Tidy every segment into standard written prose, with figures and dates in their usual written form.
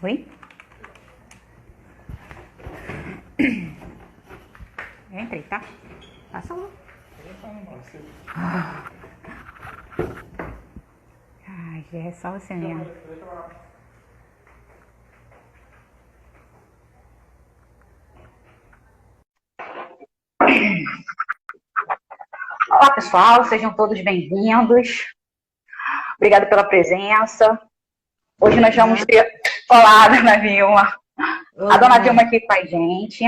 Oi? Eu entrei, tá? Passa lá. Ai, já é só você mesmo. Olá, pessoal, sejam todos bem-vindos. Obrigada pela presença. Hoje nós vamos ter... Olá, Dona Vilma. Olá. A Dona Vilma aqui com a gente,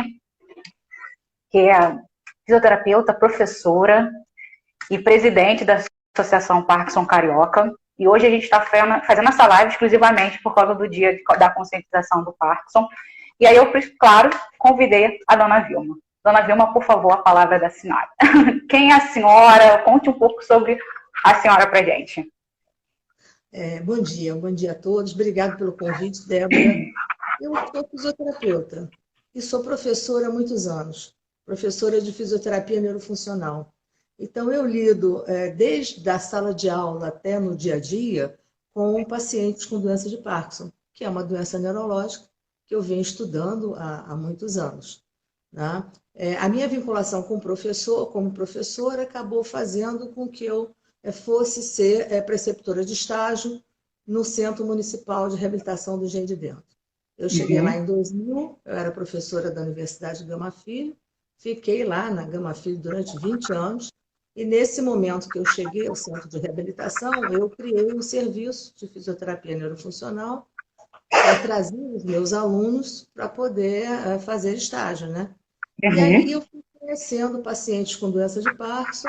que é fisioterapeuta, professora e presidente da Associação Parkinson Carioca. E hoje a gente está fazendo essa live exclusivamente por causa do dia da conscientização do Parkinson. E aí eu, claro, convidei a Dona Vilma. Dona Vilma, por favor, a palavra da senhora. Quem é a senhora? Conte um pouco sobre a senhora pra gente. Bom dia a todos. Obrigada pelo convite, Débora. Eu sou fisioterapeuta e sou professora há muitos anos, professora de fisioterapia neurofuncional. Então, eu lido desde a sala de aula até no dia a dia com pacientes com doença de Parkinson, que é uma doença neurológica que eu venho estudando há muitos anos, né? A minha vinculação com o professor, como professora, acabou fazendo com que eu fosse ser preceptora de estágio no Centro Municipal de Reabilitação do Engenho de Dentro. Eu cheguei lá em 2000, eu era professora da Universidade Gama Filho, fiquei lá na Gama Filho durante 20 anos, e nesse momento que eu cheguei ao Centro de Reabilitação, eu criei um serviço de fisioterapia neurofuncional para trazer os meus alunos para poder fazer estágio, né? E aí eu fui conhecendo pacientes com doença de Parkinson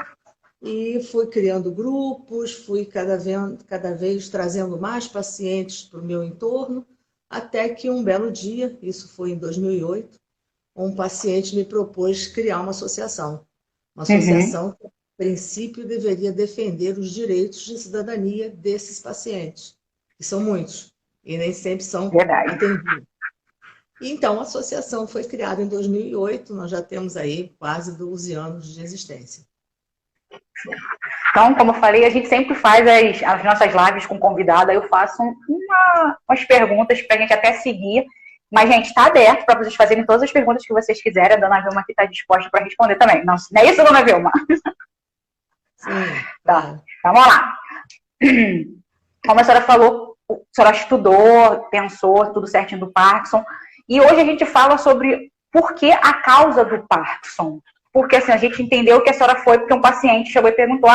e fui criando grupos, fui cada vez trazendo mais pacientes para o meu entorno, até que um belo dia, isso foi em 2008, um paciente me propôs criar uma associação. Uma associação que, a princípio, deveria defender os direitos de cidadania desses pacientes, que são muitos, e nem sempre são atendidos. Então, a associação foi criada em 2008, nós já temos aí quase 12 anos de existência. Então, como eu falei, a gente sempre faz as nossas lives com convidada. Eu faço umas perguntas para a gente até seguir. Mas, gente, está aberto para vocês fazerem todas as perguntas que vocês quiserem. A Dona Vilma aqui está disposta para responder também. Não é isso, Dona Vilma? Sim. Tá. Vamos lá. Como a senhora falou, a senhora estudou, pensou tudo certinho do Parkinson. E hoje a gente fala sobre por que a causa do Parkinson. Porque assim, a gente entendeu que a senhora foi porque um paciente chegou e perguntou: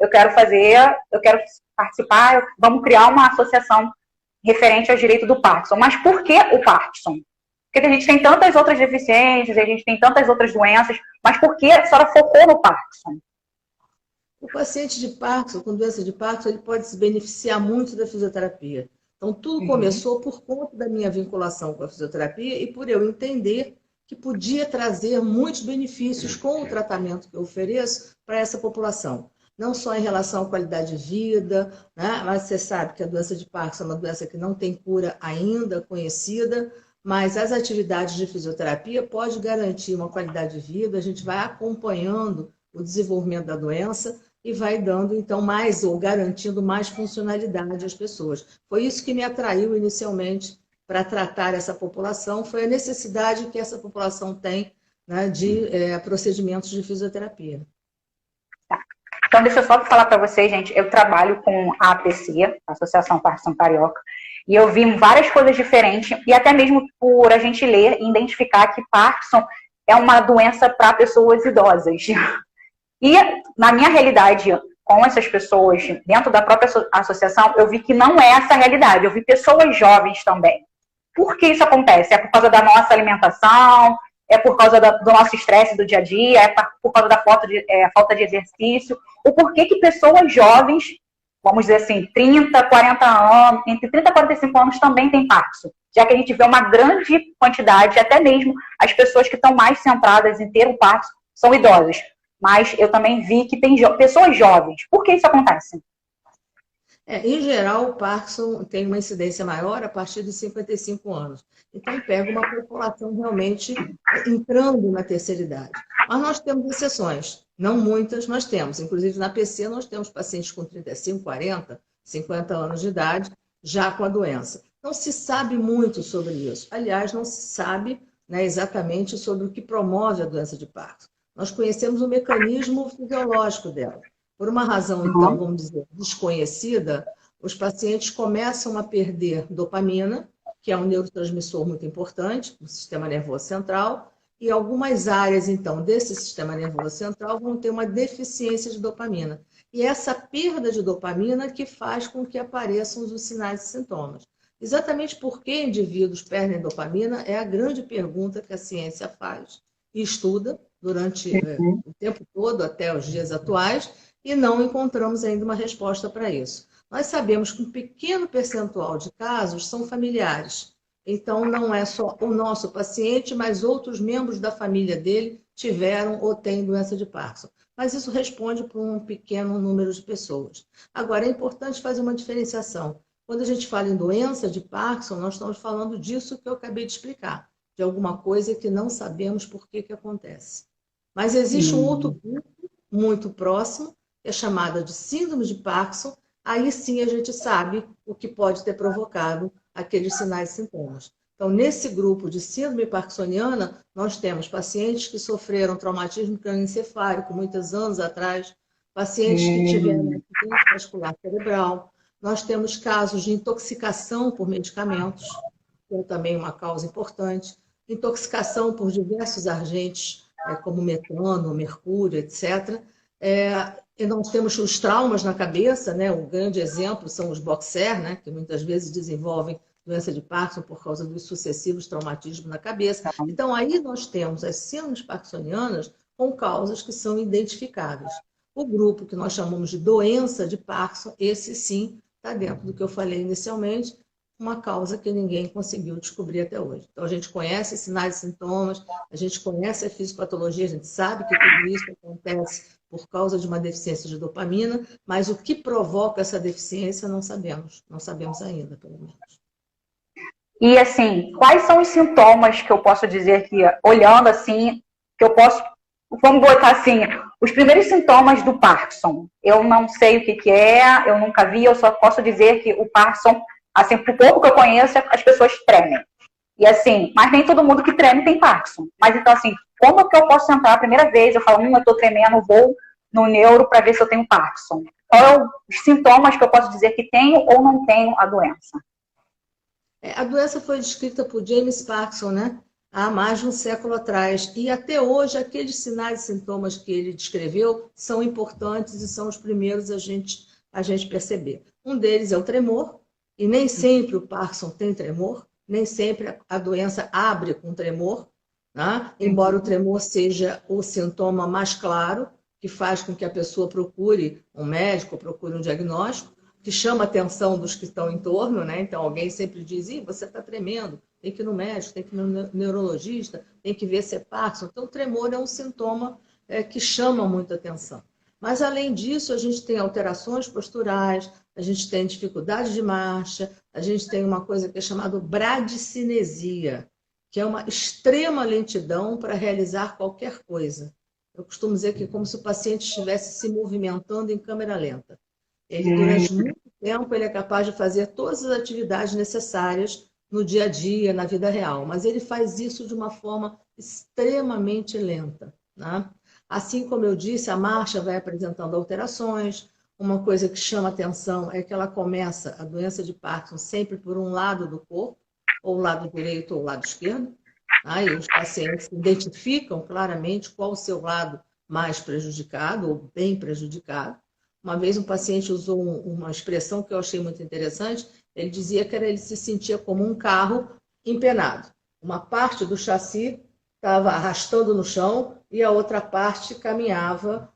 eu quero participar, vamos criar uma associação referente ao direito do Parkinson. Mas por que o Parkinson? Porque a gente tem tantas outras deficiências, a gente tem tantas outras doenças, mas por que a senhora focou no Parkinson? O paciente de Parkinson, com doença de Parkinson, ele pode se beneficiar muito da fisioterapia. Então, tudo começou por conta da minha vinculação com a fisioterapia e por eu entender que podia trazer muitos benefícios com o tratamento que eu ofereço para essa população. Não só em relação à qualidade de vida, né? Mas você sabe que a doença de Parkinson é uma doença que não tem cura ainda conhecida, mas as atividades de fisioterapia podem garantir uma qualidade de vida, a gente vai acompanhando o desenvolvimento da doença e vai dando, então, mais, ou garantindo mais funcionalidade às pessoas. Foi isso que me atraiu inicialmente para tratar essa população, foi a necessidade que essa população tem, né, de procedimentos de fisioterapia. Então, deixa eu só falar para vocês, gente, eu trabalho com a APC, Associação Parkinson Carioca, e eu vi várias coisas diferentes, e até mesmo por a gente ler e identificar que Parkinson é uma doença para pessoas idosas. E, na minha realidade, com essas pessoas, dentro da própria associação, eu vi que não é essa a realidade. Eu vi pessoas jovens também. Por que isso acontece? É por causa da nossa alimentação? É por causa do nosso estresse do dia a dia? É por causa da falta de exercício? O porquê que pessoas jovens, vamos dizer assim, 30, 40 anos, entre 30 e 45 anos também tem Parkinson? Já que a gente vê uma grande quantidade, até mesmo as pessoas que estão mais centradas em ter o Parkinson são idosas. Mas eu também vi que tem pessoas jovens. Por que isso acontece? Em geral, o Parkinson tem uma incidência maior a partir de 55 anos. Então, pega uma população realmente entrando na terceira idade. Mas nós temos exceções, não muitas, nós temos. Inclusive, na PC, nós temos pacientes com 35, 40, 50 anos de idade, já com a doença. Não se sabe muito sobre isso. Aliás, não se sabe, né, exatamente sobre o que promove a doença de Parkinson. Nós conhecemos o mecanismo fisiológico dela. Por uma razão, então, Uhum. vamos dizer, desconhecida, os pacientes começam a perder dopamina, que é um neurotransmissor muito importante no sistema nervoso central, e algumas áreas, então, desse sistema nervoso central vão ter uma deficiência de dopamina. E essa perda de dopamina que faz com que apareçam os sinais e sintomas. Exatamente por que indivíduos perdem dopamina é a grande pergunta que a ciência faz e estuda durante o tempo todo, até os dias atuais, e não encontramos ainda uma resposta para isso. Nós sabemos que um pequeno percentual de casos são familiares. Então, não é só o nosso paciente, mas outros membros da família dele tiveram ou têm doença de Parkinson. Mas isso responde para um pequeno número de pessoas. Agora, é importante fazer uma diferenciação. Quando a gente fala em doença de Parkinson, nós estamos falando disso que eu acabei de explicar, de alguma coisa que não sabemos por que acontece. Mas existe um outro grupo muito próximo, que é chamada de síndrome de Parkinson. Aí sim a gente sabe o que pode ter provocado aqueles sinais e sintomas. Então, nesse grupo de síndrome parkinsoniana, nós temos pacientes que sofreram traumatismo crânioencefálico muitos anos atrás, pacientes que tiveram acidente vascular cerebral. Nós temos casos de intoxicação por medicamentos, que é também uma causa importante, intoxicação por diversos agentes, como metano, mercúrio, etc. E nós temos os traumas na cabeça, né? Um grande exemplo são os boxer, né? Que muitas vezes desenvolvem doença de Parkinson por causa dos sucessivos traumatismos na cabeça. Então, aí nós temos as síndromes parkinsonianas com causas que são identificáveis. O grupo que nós chamamos de doença de Parkinson, esse sim está dentro do que eu falei inicialmente, uma causa que ninguém conseguiu descobrir até hoje. Então, a gente conhece sinais e sintomas, a gente conhece a fisiopatologia, a gente sabe que tudo isso acontece por causa de uma deficiência de dopamina, mas o que provoca essa deficiência não sabemos ainda, pelo menos. E assim, quais são os sintomas que eu posso dizer que, olhando assim, que eu posso, vamos botar assim, os primeiros sintomas do Parkinson? Eu não sei o que é, eu nunca vi, eu só posso dizer que o Parkinson, assim, por pouco que eu conheço, as pessoas tremem. E assim, mas nem todo mundo que treme tem Parkinson. Mas então assim, como que eu posso entrar a primeira vez? Eu falo, eu tô tremendo, vou no neuro para ver se eu tenho Parkinson. Qual é os sintomas que eu posso dizer que tenho ou não tenho a doença? A doença foi descrita por James Parkinson, né? Há mais de um século atrás. E até hoje, aqueles sinais e sintomas que ele descreveu são importantes e são os primeiros a gente perceber. Um deles é o tremor, e nem sempre o Parkinson tem tremor, nem sempre a doença abre com tremor, né? Embora o tremor seja o sintoma mais claro, que faz com que a pessoa procure um médico, procure um diagnóstico, que chama a atenção dos que estão em torno, né? Então, alguém sempre diz, você está tremendo, tem que ir no médico, tem que ir no neurologista, tem que ver se é Parkinson. Então, o tremor é um sintoma que chama muita atenção. Mas, além disso, a gente tem alterações posturais, a gente tem dificuldade de marcha, a gente tem uma coisa que é chamada bradicinesia, que é uma extrema lentidão para realizar qualquer coisa. Eu costumo dizer que é como se o paciente estivesse se movimentando em câmera lenta. Ele, durante muito tempo, ele é capaz de fazer todas as atividades necessárias no dia a dia, na vida real, mas ele faz isso de uma forma extremamente lenta, né? Assim como eu disse, a marcha vai apresentando alterações. Uma coisa que chama atenção é que ela começa, a doença de Parkinson, sempre por um lado do corpo, ou o lado direito ou o lado esquerdo. Aí os pacientes identificam claramente qual o seu lado mais prejudicado ou bem prejudicado. Uma vez um paciente usou uma expressão que eu achei muito interessante. Ele dizia que ele se sentia como um carro empenado. Uma parte do chassi estava arrastando no chão e a outra parte caminhava,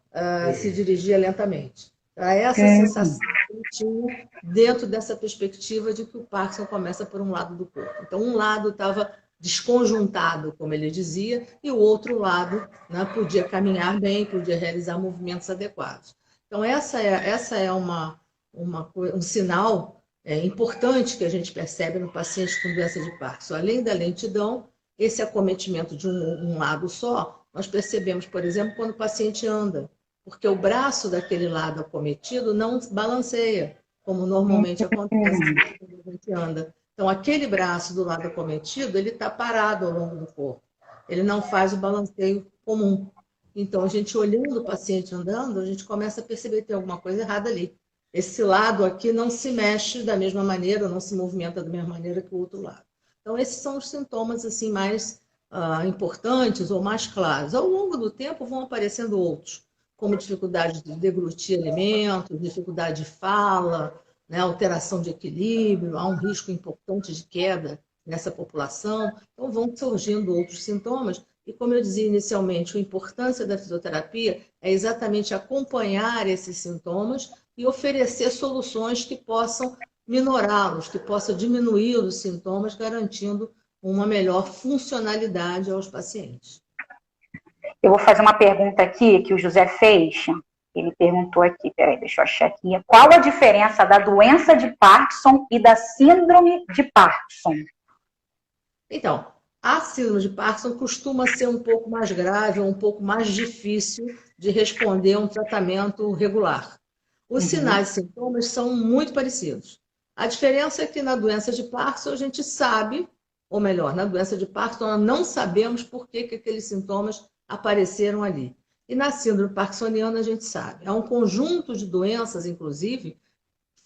se dirigia lentamente. Era essa sensação que ele tinha dentro dessa perspectiva de que o Parkinson começa por um lado do corpo. Então, um lado estava desconjuntado, como ele dizia, e o outro lado, né, podia caminhar bem, podia realizar movimentos adequados. Então, essa é um sinal importante que a gente percebe no paciente com doença de Parkinson. Além da lentidão, esse acometimento de um lado só, nós percebemos, por exemplo, quando o paciente anda, porque o braço daquele lado acometido não balanceia, como normalmente acontece quando a gente anda. Então, aquele braço do lado acometido, ele está parado ao longo do corpo. Ele não faz o balanceio comum. Então, a gente olhando o paciente andando, a gente começa a perceber que tem alguma coisa errada ali. Esse lado aqui não se mexe da mesma maneira, não se movimenta da mesma maneira que o outro lado. Então, esses são os sintomas assim mais importantes ou mais claros. Ao longo do tempo vão aparecendo outros, como dificuldade de deglutir alimentos, dificuldade de fala, né, alteração de equilíbrio, há um risco importante de queda nessa população. Então, vão surgindo outros sintomas. E, como eu dizia inicialmente, a importância da fisioterapia é exatamente acompanhar esses sintomas e oferecer soluções que possam minorá-los, que possam diminuir os sintomas, garantindo uma melhor funcionalidade aos pacientes. Eu vou fazer uma pergunta aqui que o José fez. Ele perguntou aqui, peraí, deixa eu achar aqui. Qual a diferença da doença de Parkinson e da síndrome de Parkinson? Então, a síndrome de Parkinson costuma ser um pouco mais grave, um pouco mais difícil de responder a um tratamento regular. Os sinais e sintomas são muito parecidos. A diferença é que na doença de Parkinson a gente sabe, ou melhor, na doença de Parkinson nós não sabemos por que aqueles sintomas apareceram ali. E na síndrome parkinsoniana a gente sabe. É um conjunto de doenças, inclusive,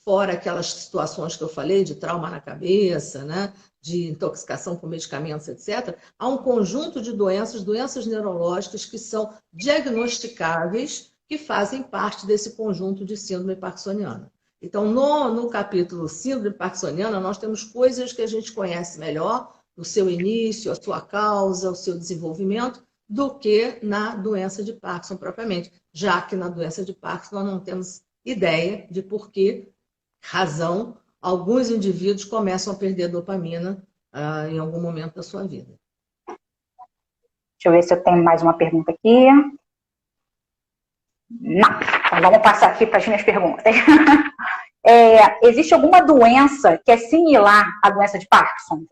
fora aquelas situações que eu falei, de trauma na cabeça, né? De intoxicação por medicamentos, etc. Há um conjunto de doenças, doenças neurológicas que são diagnosticáveis, que fazem parte desse conjunto de síndrome parkinsoniana. Então, no capítulo síndrome parkinsoniana, nós temos coisas que a gente conhece melhor, o seu início, a sua causa, o seu desenvolvimento, do que na doença de Parkinson propriamente, já que na doença de Parkinson nós não temos ideia de por que razão alguns indivíduos começam a perder dopamina em algum momento da sua vida. Deixa eu ver se eu tenho mais uma pergunta aqui. Não, então vamos passar aqui para as minhas perguntas. Existe alguma doença que é similar à doença de Parkinson?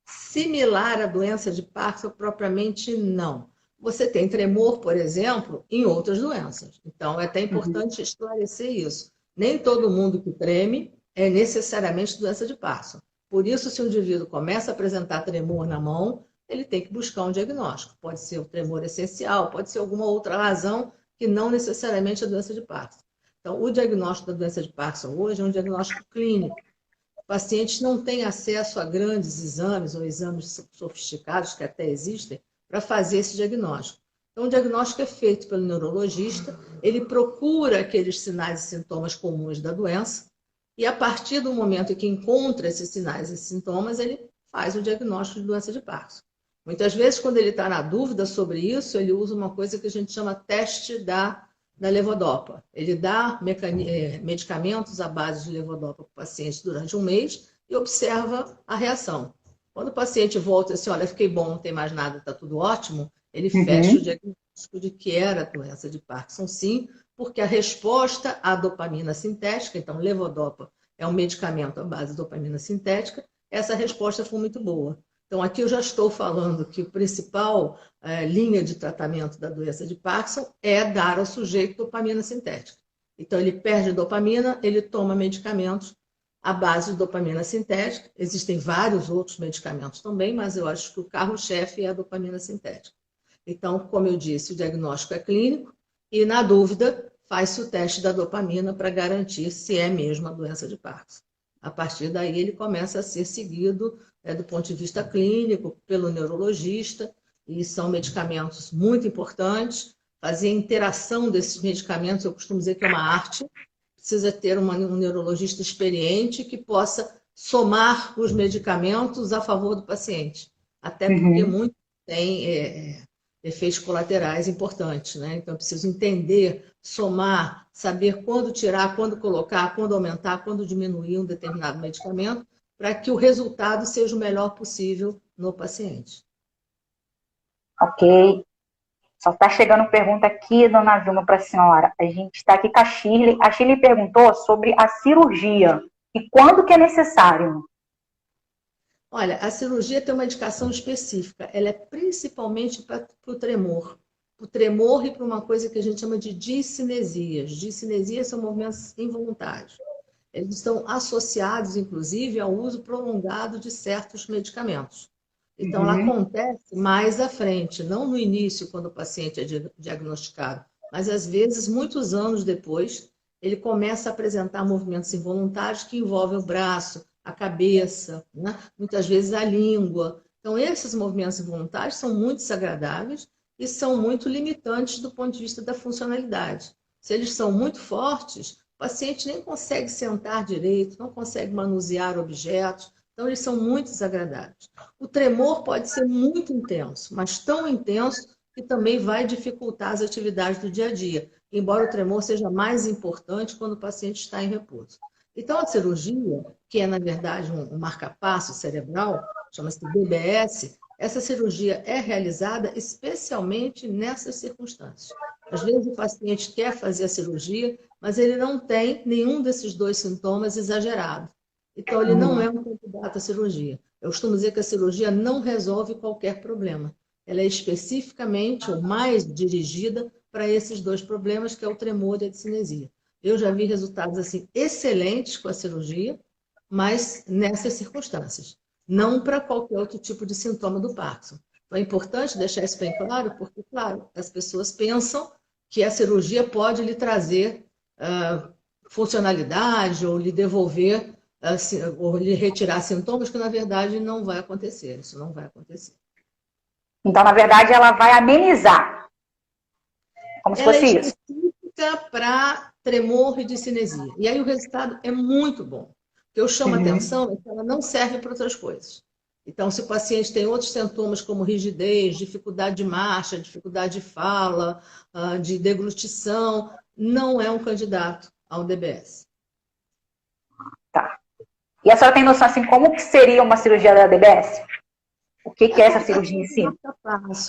Similar à doença de Parkinson, propriamente não. Você tem tremor, por exemplo, em outras doenças. Então, é até importante esclarecer isso. Nem todo mundo que treme é necessariamente doença de Parkinson. Por isso, se o indivíduo começa a apresentar tremor na mão, ele tem que buscar um diagnóstico. Pode ser o tremor essencial, pode ser alguma outra razão que não necessariamente é doença de Parkinson. Então, o diagnóstico da doença de Parkinson hoje é um diagnóstico clínico. Pacientes não têm acesso a grandes exames ou exames sofisticados, que até existem, para fazer esse diagnóstico. Então, o diagnóstico é feito pelo neurologista, ele procura aqueles sinais e sintomas comuns da doença, e a partir do momento em que encontra esses sinais e sintomas, ele faz o diagnóstico de doença de Parkinson. Muitas vezes, quando ele está na dúvida sobre isso, ele usa uma coisa que a gente chama teste da levodopa. Ele dá medicamentos à base de levodopa para o paciente durante um mês e observa a reação. Quando o paciente volta assim, olha, fiquei bom, não tem mais nada, está tudo ótimo, ele fecha o diagnóstico de que era doença de Parkinson, sim, porque a resposta à dopamina sintética, então levodopa é um medicamento à base de dopamina sintética, essa resposta foi muito boa. Então, aqui eu já estou falando que a principal linha de tratamento da doença de Parkinson é dar ao sujeito dopamina sintética. Então, ele perde dopamina, ele toma medicamentos à base de dopamina sintética. Existem vários outros medicamentos também, mas eu acho que o carro-chefe é a dopamina sintética. Então, como eu disse, o diagnóstico é clínico e, na dúvida, faz-se o teste da dopamina para garantir se é mesmo a doença de Parkinson. A partir daí, ele começa a ser seguido do ponto de vista clínico pelo neurologista, e são medicamentos muito importantes. Fazer a interação desses medicamentos, eu costumo dizer que é uma arte, precisa ter um neurologista experiente que possa somar os medicamentos a favor do paciente, até porque muitos têm efeitos colaterais importantes, né? Então, eu preciso entender, somar, saber quando tirar, quando colocar, quando aumentar, quando diminuir um determinado medicamento, para que o resultado seja o melhor possível no paciente. Ok. Só está chegando pergunta aqui, dona Vilma, para a senhora. A gente está aqui com a Shirley. A Shirley perguntou sobre a cirurgia e quando que é necessário. Olha, a cirurgia tem uma indicação específica. Ela é principalmente para o tremor. O tremor e para uma coisa que a gente chama de discinesias. Discinesias são movimentos involuntários. eles estão associados, inclusive, ao uso prolongado de certos medicamentos. Então, ela acontece mais à frente, não no início, quando o paciente é diagnosticado, mas às vezes, muitos anos depois, ele começa a apresentar movimentos involuntários que envolvem o braço, a cabeça, né? Muitas vezes a língua. Então, esses movimentos involuntários são muito desagradáveis e são muito limitantes do ponto de vista da funcionalidade. Se eles são muito fortes, o paciente nem consegue sentar direito, não consegue manusear objetos, então eles são muito desagradáveis. O tremor pode ser muito intenso, mas tão intenso que também vai dificultar as atividades do dia a dia, embora o tremor seja mais importante quando o paciente está em repouso. Então, a cirurgia, que é, na verdade, um marca-passo cerebral, chama-se DBS, essa cirurgia é realizada especialmente nessas circunstâncias. Às vezes, o paciente quer fazer a cirurgia, mas ele não tem nenhum desses dois sintomas exagerados. Então, ele não é um candidato à cirurgia. Eu costumo dizer que a cirurgia não resolve qualquer problema. Ela é especificamente ou mais dirigida para esses dois problemas, que é o tremor e a discinesia. Eu já vi resultados assim excelentes com a cirurgia, mas nessas circunstâncias, não para qualquer outro tipo de sintoma do Parkinson. Então, é importante deixar isso bem claro, porque, claro, as pessoas pensam que a cirurgia pode lhe trazer funcionalidade ou lhe devolver, ou lhe retirar sintomas, que na verdade não vai acontecer. Isso não vai acontecer. Então, na verdade, ela vai amenizar. Como se fosse isso. Ela é específica para tremor e discinesia. E aí o resultado é muito bom. O que eu chamo a atenção é que ela não serve para outras coisas. Então, se o paciente tem outros sintomas como rigidez, dificuldade de marcha, dificuldade de fala, de deglutição, não é um candidato ao DBS. Tá. E a senhora tem noção, assim, como que seria uma cirurgia da DBS? O que é essa cirurgia em si?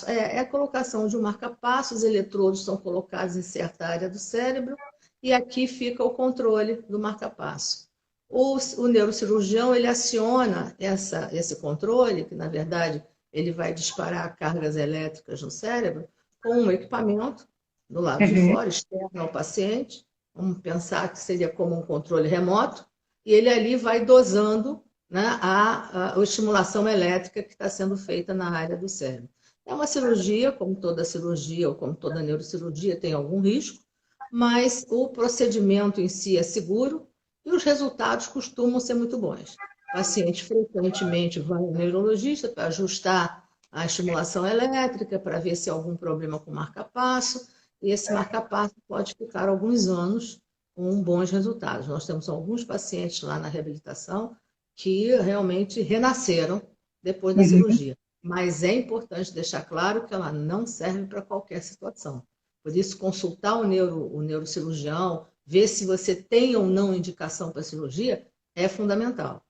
É a colocação de um marca-passo, os eletrodos são colocados em certa área do cérebro e aqui fica o controle do marca-passo. O neurocirurgião, ele aciona esse controle, que na verdade ele vai disparar cargas elétricas no cérebro, com um equipamento do lado de fora, externo ao paciente. Vamos pensar que seria como um controle remoto, e ele ali vai dosando, né, a estimulação elétrica que está sendo feita na área do cérebro. É uma cirurgia, como toda cirurgia ou como toda neurocirurgia, tem algum risco, mas o procedimento em si é seguro e os resultados costumam ser muito bons. O paciente frequentemente vai ao neurologista para ajustar a estimulação elétrica, para ver se há algum problema com o marca-passo, e esse marca-passo pode ficar alguns anos com bons resultados. Nós temos alguns pacientes lá na reabilitação que realmente renasceram depois da cirurgia. Mas é importante deixar claro que ela não serve para qualquer situação. Por isso, consultar o neurocirurgião, ver se você tem ou não indicação para cirurgia, é fundamental.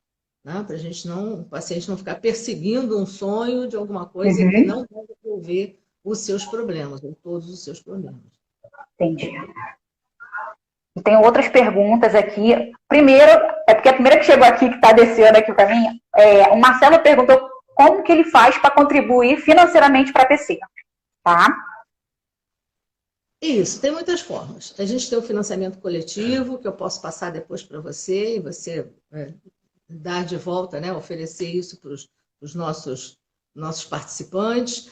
Né? Para o paciente não ficar perseguindo um sonho de alguma coisa que não vai resolver os seus problemas, ou todos os seus problemas. Entendi. Tem outras perguntas aqui. Primeiro, é porque a primeira que chegou aqui, que está descendo aqui para mim, o Marcelo perguntou como que ele faz para contribuir financeiramente para a PC, tá? Isso, tem muitas formas. A gente tem o financiamento coletivo, que eu posso passar depois para você, e você dar de volta, né, oferecer isso para os nossos participantes.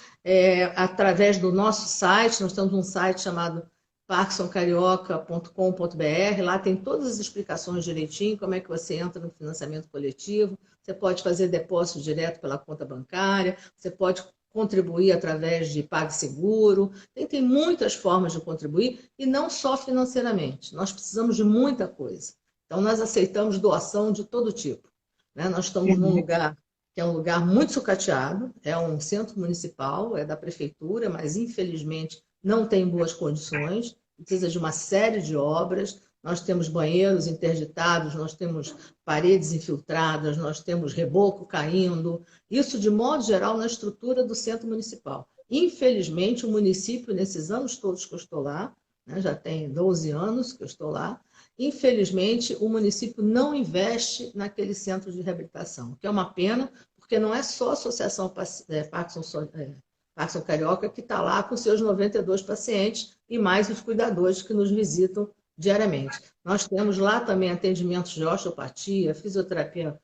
Através do nosso site, nós temos um site chamado parkinsoncarioca.com.br, lá tem todas as explicações direitinho, como é que você entra no financiamento coletivo, você pode fazer depósito direto pela conta bancária, você pode contribuir através de PagSeguro, tem muitas formas de contribuir, e não só financeiramente, nós precisamos de muita coisa. Então, nós aceitamos doação de todo tipo. Né? Nós estamos num lugar que é um lugar muito sucateado, é um centro municipal, é da prefeitura, mas infelizmente não tem boas condições, precisa de uma série de obras. Nós temos banheiros interditados, nós temos paredes infiltradas, nós temos reboco caindo. Isso, de modo geral, na estrutura do centro municipal. Infelizmente, o município, nesses anos todos que eu estou lá, né, já tem 12 anos que eu estou lá, infelizmente, o município não investe naquele centro de reabilitação, o que é uma pena, porque não é só a Associação Parkinson Carioca que está lá com seus 92 pacientes e mais os cuidadores que nos visitam diariamente. Nós temos lá também atendimentos de osteopatia, fisioterapia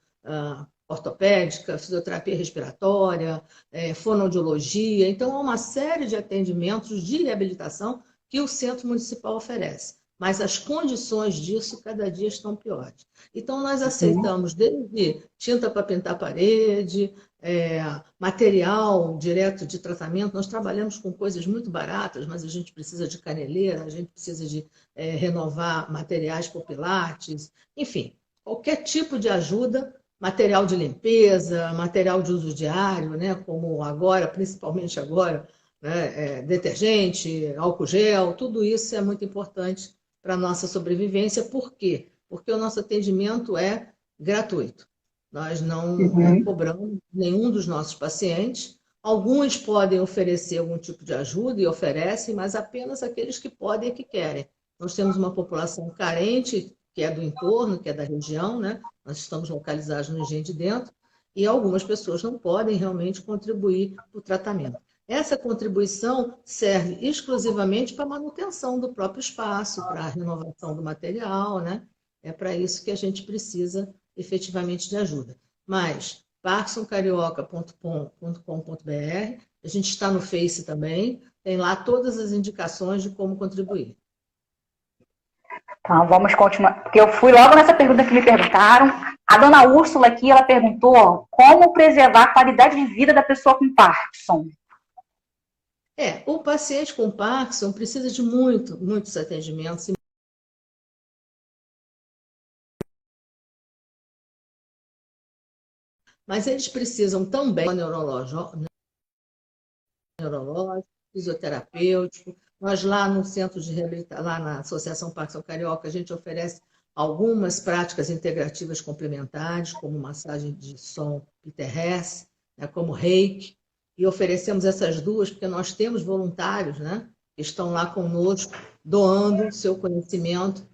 ortopédica, fisioterapia respiratória, fonoaudiologia. Então, há uma série de atendimentos de reabilitação que o Centro Municipal oferece. Mas as condições disso cada dia estão piores. Então, nós aceitamos desde tinta para pintar parede, material direto de tratamento. Nós trabalhamos com coisas muito baratas, mas a gente precisa de caneleira, a gente precisa de renovar materiais por pilates, enfim, qualquer tipo de ajuda, material de limpeza, material de uso diário, né, como agora, principalmente agora, né, detergente, álcool gel, tudo isso é muito importante para a nossa sobrevivência. Por quê? Porque o nosso atendimento é gratuito. Nós não cobramos nenhum dos nossos pacientes. Alguns podem oferecer algum tipo de ajuda e oferecem, mas apenas aqueles que podem e que querem. Nós temos uma população carente, que é do entorno, que é da região, né? Nós estamos localizados no Engenho de Dentro, e algumas pessoas não podem realmente contribuir para o tratamento. Essa contribuição serve exclusivamente para a manutenção do próprio espaço, para a renovação do material, né? É para isso que a gente precisa efetivamente de ajuda. Mas parkinsoncarioca.com.br, a gente está no Face também, tem lá todas as indicações de como contribuir. Então, vamos continuar, porque eu fui logo nessa pergunta que me perguntaram. A dona Úrsula aqui, ela perguntou como preservar a qualidade de vida da pessoa com Parkinson. O paciente com Parkinson precisa de muitos atendimentos. Mas eles precisam também de neurológico, fisioterapêutico. Nós lá no Centro de Reabilitação, lá na Associação Parkinson Carioca, a gente oferece algumas práticas integrativas complementares, como massagem de som Peter Hess, né, como Reiki, e oferecemos essas duas porque nós temos voluntários, né, que estão lá conosco, doando seu conhecimento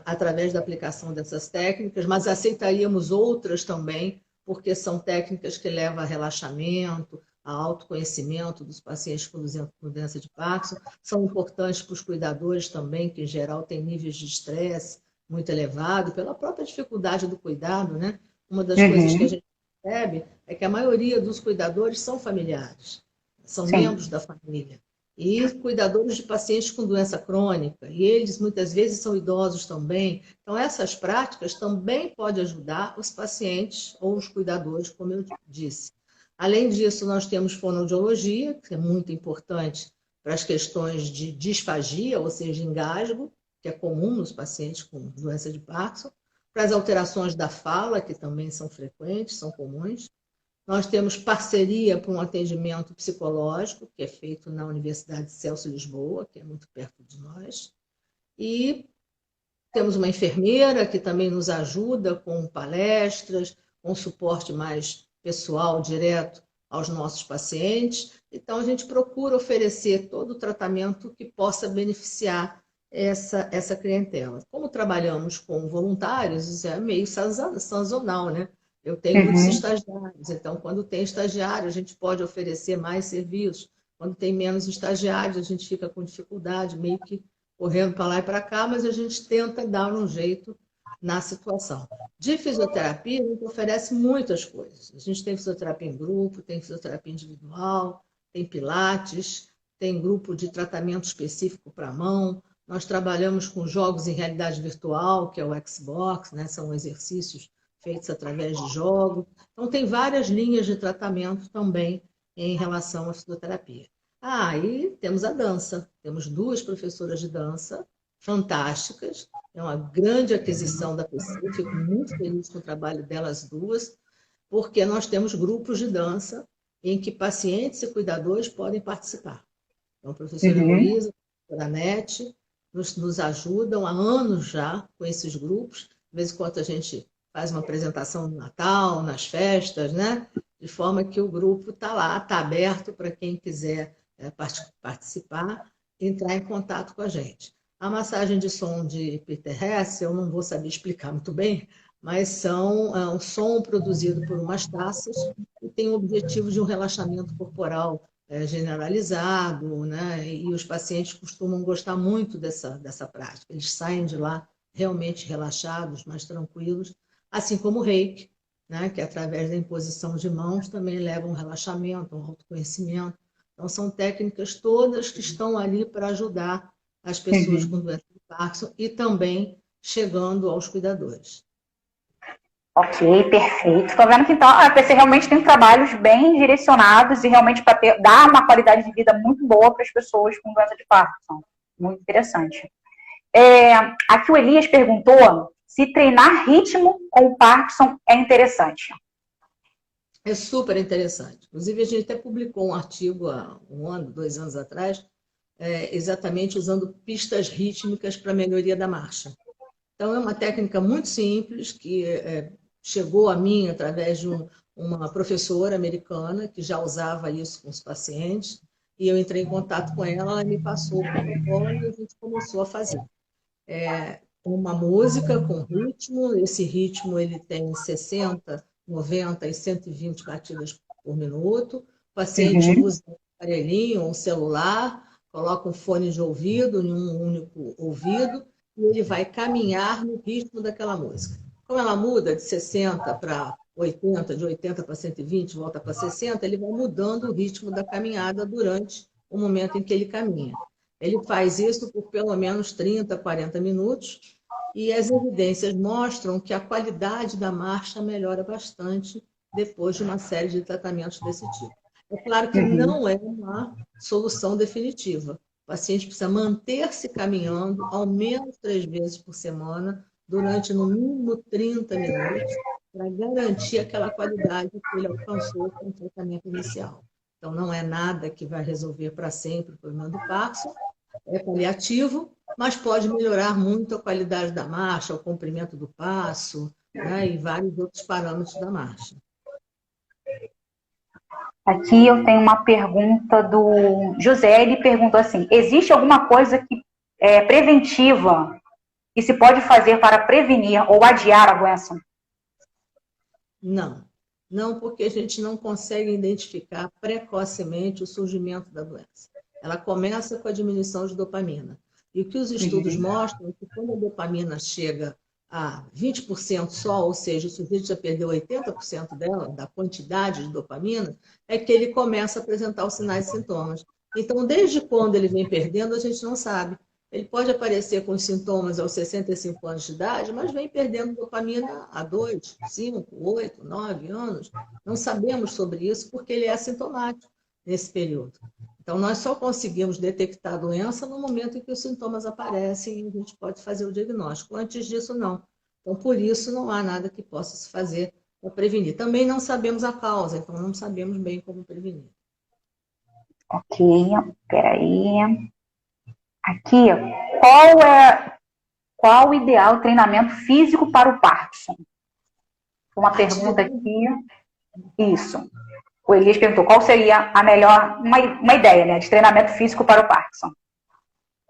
através da aplicação dessas técnicas, mas aceitaríamos outras também, porque são técnicas que levam a relaxamento, a autoconhecimento dos pacientes com doença de Parkinson, são importantes para os cuidadores também, que em geral têm níveis de estresse muito elevado, pela própria dificuldade do cuidado, né? Uma das coisas que a gente percebe é que a maioria dos cuidadores são familiares, são membros da família, e cuidadores de pacientes com doença crônica, e eles muitas vezes são idosos também. Então, essas práticas também podem ajudar os pacientes ou os cuidadores, como eu disse. Além disso, nós temos fonoaudiologia, que é muito importante para as questões de disfagia, ou seja, engasgo, que é comum nos pacientes com doença de Parkinson, para as alterações da fala, que também são frequentes, são comuns. Nós temos parceria para um atendimento psicológico, que é feito na Universidade Celso Lisboa, que é muito perto de nós. E temos uma enfermeira que também nos ajuda com palestras, com suporte mais pessoal, direto aos nossos pacientes. Então, a gente procura oferecer todo o tratamento que possa beneficiar essa clientela. Como trabalhamos com voluntários, é meio sazonal, né? Eu tenho muitos estagiários, então, quando tem estagiário, a gente pode oferecer mais serviços. Quando tem menos estagiários, a gente fica com dificuldade, meio que correndo para lá e para cá, mas a gente tenta dar um jeito na situação. De fisioterapia, a gente oferece muitas coisas. A gente tem fisioterapia em grupo, tem fisioterapia individual, tem pilates, tem grupo de tratamento específico para a mão. Nós trabalhamos com jogos em realidade virtual, que é o Xbox, né? São exercícios feitos através de jogos. Então, tem várias linhas de tratamento também em relação à fisioterapia. E temos a dança. Temos 2 professoras de dança fantásticas. É uma grande aquisição da pessoa. Fico muito feliz com o trabalho delas duas, porque nós temos grupos de dança em que pacientes e cuidadores podem participar. Então, a professora Heloísa, a professora Anete, nos ajudam há anos já com esses grupos. De vez em quando a gente faz uma apresentação no Natal, nas festas, né? De forma que o grupo está lá, está aberto para quem quiser participar, entrar em contato com a gente. A massagem de som de Peter Hess, eu não vou saber explicar muito bem, mas é um som produzido por umas taças e tem o objetivo de um relaxamento corporal generalizado, né? E os pacientes costumam gostar muito dessa prática. Eles saem de lá realmente relaxados, mais tranquilos, assim como o reiki, né? Que através da imposição de mãos também leva um relaxamento, um autoconhecimento. Então, são técnicas todas que estão ali para ajudar as pessoas com Uhum. doença de Parkinson e também chegando aos cuidadores. Ok, perfeito. Estou vendo que então a PC realmente tem trabalhos bem direcionados e realmente para dar uma qualidade de vida muito boa para as pessoas com doença de Parkinson. Muito interessante. Aqui o Elias perguntou se treinar ritmo com o Parkinson é interessante. É super interessante. Inclusive, a gente até publicou um artigo há 1 ano, 2 anos atrás, exatamente usando pistas rítmicas para melhoria da marcha. Então, é uma técnica muito simples que chegou a mim através de uma professora americana que já usava isso com os pacientes, e eu entrei em contato com ela, ela me passou o protocolo e a gente começou a fazer. Uma música com ritmo, esse ritmo ele tem 60, 90 e 120 batidas por minuto. O paciente Uhum. usa um aparelhinho, um celular, coloca um fone de ouvido em um único ouvido e ele vai caminhar no ritmo daquela música. Como ela muda de 60 para 80, de 80 para 120, volta para 60, ele vai mudando o ritmo da caminhada durante o momento em que ele caminha. Ele faz isso por pelo menos 30, 40 minutos e as evidências mostram que a qualidade da marcha melhora bastante depois de uma série de tratamentos desse tipo. É claro que Uhum. não é uma solução definitiva. O paciente precisa manter-se caminhando ao menos 3 vezes por semana, durante no mínimo 30 minutos, para garantir aquela qualidade que ele alcançou com o tratamento inicial. Então, não é nada que vai resolver para sempre o problema do Parkinson, é paliativo, mas pode melhorar muito a qualidade da marcha, o comprimento do passo, né, e vários outros parâmetros da marcha. Aqui eu tenho uma pergunta do José, ele perguntou assim, existe alguma coisa que é preventiva que se pode fazer para prevenir ou adiar a doença? Não, não porque a gente não consegue identificar precocemente o surgimento da doença. Ela começa com a diminuição de dopamina. E o que os estudos Uhum. mostram é que quando a dopamina chega a 20% só, ou seja, o sujeito já perdeu 80% dela, da quantidade de dopamina, é que ele começa a apresentar os sinais e sintomas. Então, desde quando ele vem perdendo, a gente não sabe. Ele pode aparecer com sintomas aos 65 anos de idade, mas vem perdendo dopamina há 2, 5, 8, 9 anos. Não sabemos sobre isso porque ele é assintomático nesse período. Então, nós só conseguimos detectar a doença no momento em que os sintomas aparecem e a gente pode fazer o diagnóstico. Antes disso, não. Então, por isso, não há nada que possa se fazer para prevenir. Também não sabemos a causa, então não sabemos bem como prevenir. Ok, peraí. Aqui, qual o ideal treinamento físico para o Parkinson? Uma pergunta Atividade. aqui. Isso. O Elias perguntou qual seria a melhor, uma ideia, né, de treinamento físico para o Parkinson.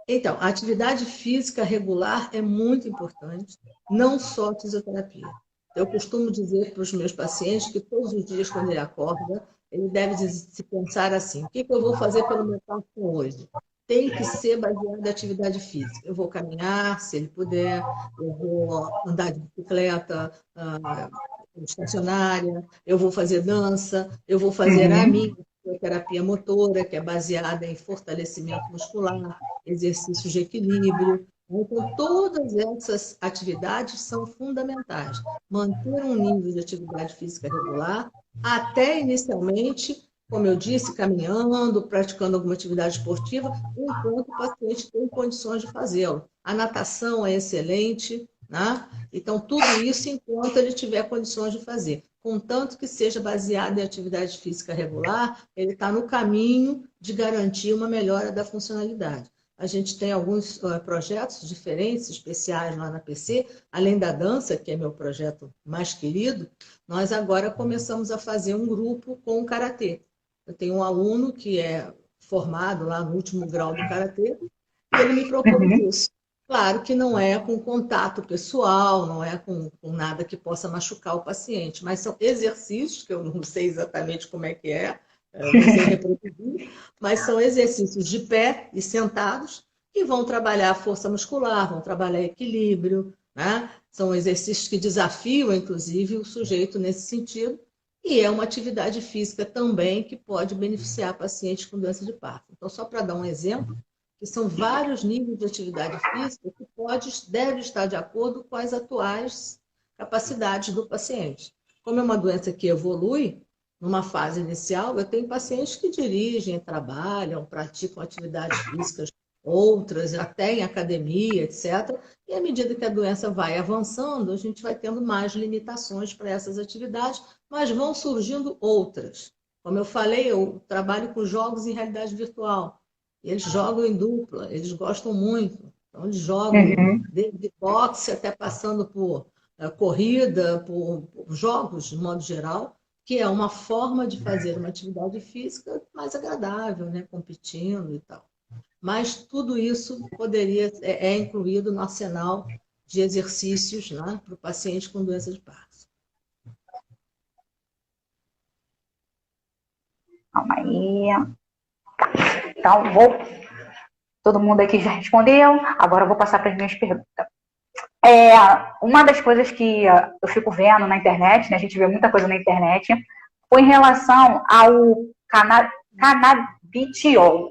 Então, a atividade física regular é muito importante, não só a fisioterapia. Eu costumo dizer para os meus pacientes que todos os dias, quando ele acorda, ele deve se pensar assim: o que eu vou fazer pelo meu Parkinson hoje? Tem que ser baseado em atividade física. Eu vou caminhar, se ele puder, eu vou andar de bicicleta, estacionária, eu vou fazer dança, eu vou fazer a Uhum. minha terapia motora, que é baseada em fortalecimento muscular, exercícios de equilíbrio. Então, todas essas atividades são fundamentais. Manter um nível de atividade física regular, até inicialmente, como eu disse, caminhando, praticando alguma atividade esportiva, enquanto o paciente tem condições de fazê-lo. A natação é excelente, né? Então, tudo isso enquanto ele tiver condições de fazer. Contanto que seja baseado em atividade física regular, ele está no caminho de garantir uma melhora da funcionalidade. A gente tem alguns projetos diferentes, especiais lá na PC, além da dança, que é meu projeto mais querido, nós agora começamos a fazer um grupo com o Karatê. Eu tenho um aluno que é formado lá no último grau do Karatê, e ele me propôs Uhum. isso. Claro que não é com contato pessoal, não é com nada que possa machucar o paciente, mas são exercícios, que eu não sei exatamente como é que é, não sei reproduzir, mas são exercícios de pé e sentados que vão trabalhar a força muscular, vão trabalhar equilíbrio, né? São exercícios que desafiam, inclusive, o sujeito nesse sentido, e é uma atividade física também que pode beneficiar pacientes com doença de Parkinson. Então, só para dar um exemplo, que são vários níveis de atividade física que deve estar de acordo com as atuais capacidades do paciente. Como é uma doença que evolui, numa fase inicial, eu tenho pacientes que dirigem, trabalham, praticam atividades físicas, outras até em academia, etc. E à medida que a doença vai avançando, a gente vai tendo mais limitações para essas atividades, mas vão surgindo outras. Como eu falei, eu trabalho com jogos em realidade virtual. Eles jogam em dupla, eles gostam muito. Então, eles jogam desde boxe até passando por corrida, por jogos, de modo geral, que é uma forma de fazer uma atividade física mais agradável, né? Competindo e tal. Mas tudo isso é incluído no arsenal de exercícios, né, para o paciente com doença de Parkinson. Calma aí. Então, todo mundo aqui já respondeu, agora eu vou passar para as minhas perguntas. Uma das coisas que eu fico vendo na internet, né, a gente vê muita coisa na internet, foi em relação ao canabidiol.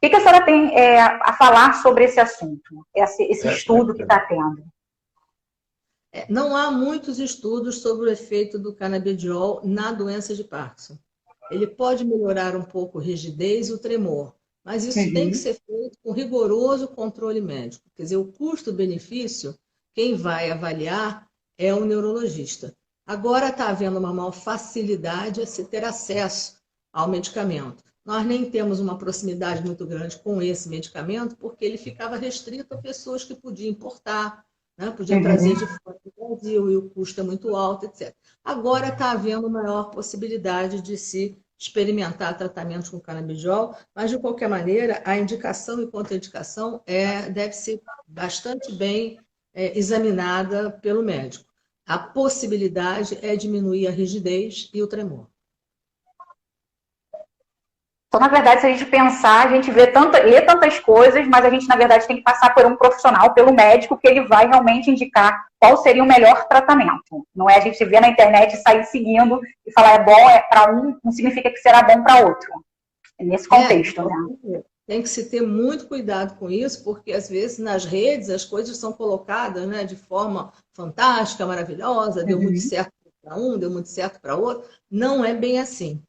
O que a senhora tem a falar sobre esse assunto, esse estudo que está tendo? Não há muitos estudos sobre o efeito do canabidiol na doença de Parkinson. Ele pode melhorar um pouco a rigidez e o tremor, mas isso tem que ser feito com rigoroso controle médico. Quer dizer, o custo-benefício, quem vai avaliar é o neurologista. Agora está havendo uma maior facilidade a se ter acesso ao medicamento. Nós nem temos uma proximidade muito grande com esse medicamento, porque ele ficava restrito a pessoas que podiam importar, né? Podiam trazer de fora do Brasil, e o custo é muito alto, etc. Agora está havendo maior possibilidade de se experimentar tratamentos com canabidiol, mas, de qualquer maneira, a indicação e contraindicação deve ser bastante bem examinada pelo médico. A possibilidade é diminuir a rigidez e o tremor. Então, na verdade, se a gente pensar, a gente lê tantas coisas, mas a gente, na verdade, tem que passar por um profissional, pelo médico, que ele vai realmente indicar qual seria o melhor tratamento. Não é a gente ver na internet e sair seguindo e falar é bom para um, não significa que será bom para outro. É nesse contexto, né? Tem que se ter muito cuidado com isso, porque às vezes nas redes as coisas são colocadas, né, de forma fantástica, maravilhosa, deu muito certo para um, deu muito certo para outro. Não é bem assim.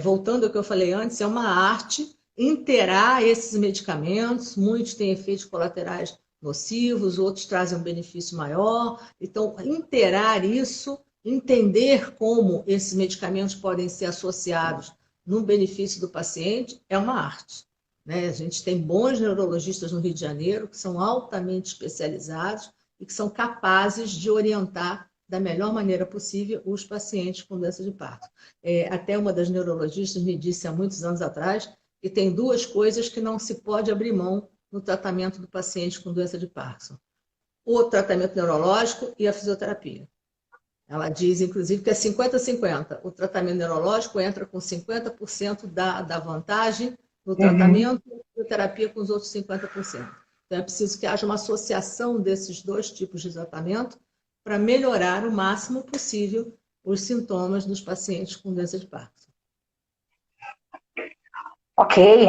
Voltando ao que eu falei antes, é uma arte inteirar esses medicamentos, muitos têm efeitos colaterais nocivos, outros trazem um benefício maior. Então, inteirar isso, entender como esses medicamentos podem ser associados no benefício do paciente, é uma arte. Né? A gente tem bons neurologistas no Rio de Janeiro, que são altamente especializados e que são capazes de orientar da melhor maneira possível os pacientes com doença de Parkinson. Até uma das neurologistas me disse há muitos anos atrás que tem duas coisas que não se pode abrir mão no tratamento do paciente com doença de Parkinson: o tratamento neurológico e a fisioterapia. Ela diz, inclusive, que é 50-50. O tratamento neurológico entra com 50% da vantagem no tratamento e a fisioterapia com os outros 50%. Então, é preciso que haja uma associação desses dois tipos de tratamento para melhorar o máximo possível os sintomas dos pacientes com doença de Parkinson. Ok,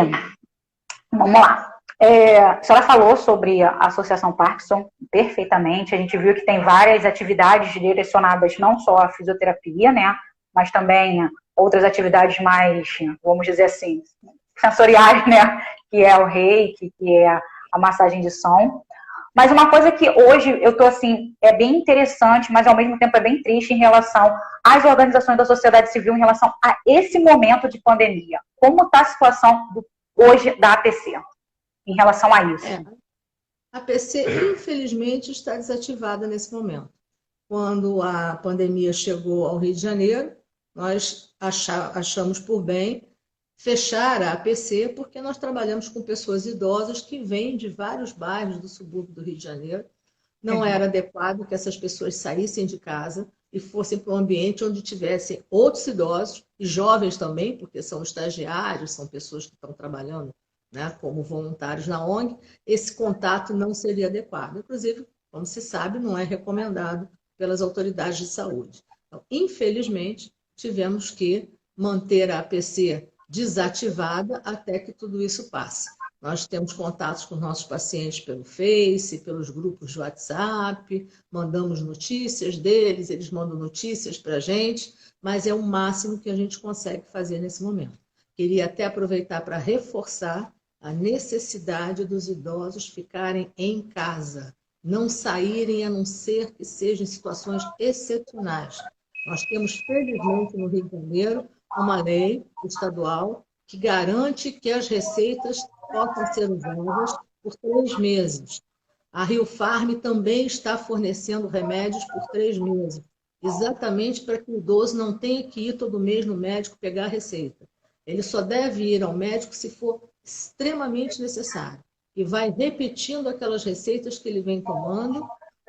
vamos lá. A senhora falou sobre a Associação Parkinson perfeitamente. A gente viu que tem várias atividades direcionadas não só à fisioterapia, né, mas também outras atividades mais, vamos dizer assim, sensoriais, né, que é o reiki, que é a massagem de som. Mas uma coisa que hoje eu estou assim, é bem interessante, mas ao mesmo tempo é bem triste em relação às organizações da sociedade civil em relação a esse momento de pandemia. Como está a situação hoje da APC em relação a isso? A APC, infelizmente, está desativada nesse momento. Quando a pandemia chegou ao Rio de Janeiro, nós achamos por bem fechar a APC, porque nós trabalhamos com pessoas idosas que vêm de vários bairros do subúrbio do Rio de Janeiro. Não era adequado que essas pessoas saíssem de casa, e fossem para um ambiente onde tivessem outros idosos, e jovens também, porque são estagiários, são pessoas que estão trabalhando, né, como voluntários na ONG, esse contato não seria adequado. Inclusive, como se sabe, não é recomendado pelas autoridades de saúde. Então, infelizmente, tivemos que manter a APC desativada até que tudo isso passe. Nós temos contatos com nossos pacientes pelo Face, pelos grupos de WhatsApp, mandamos notícias deles, eles mandam notícias para a gente, mas é o máximo que a gente consegue fazer nesse momento. Queria até aproveitar para reforçar a necessidade dos idosos ficarem em casa, não saírem a não ser que sejam em situações excepcionais. Nós temos, felizmente, no Rio de Janeiro, uma lei estadual que garante que as receitas possam ser usadas por 3 meses. A Rio Farm também está fornecendo remédios por 3 meses, exatamente para que o idoso não tenha que ir todo mês no médico pegar a receita. Ele só deve ir ao médico se for extremamente necessário. E vai repetindo aquelas receitas que ele vem tomando,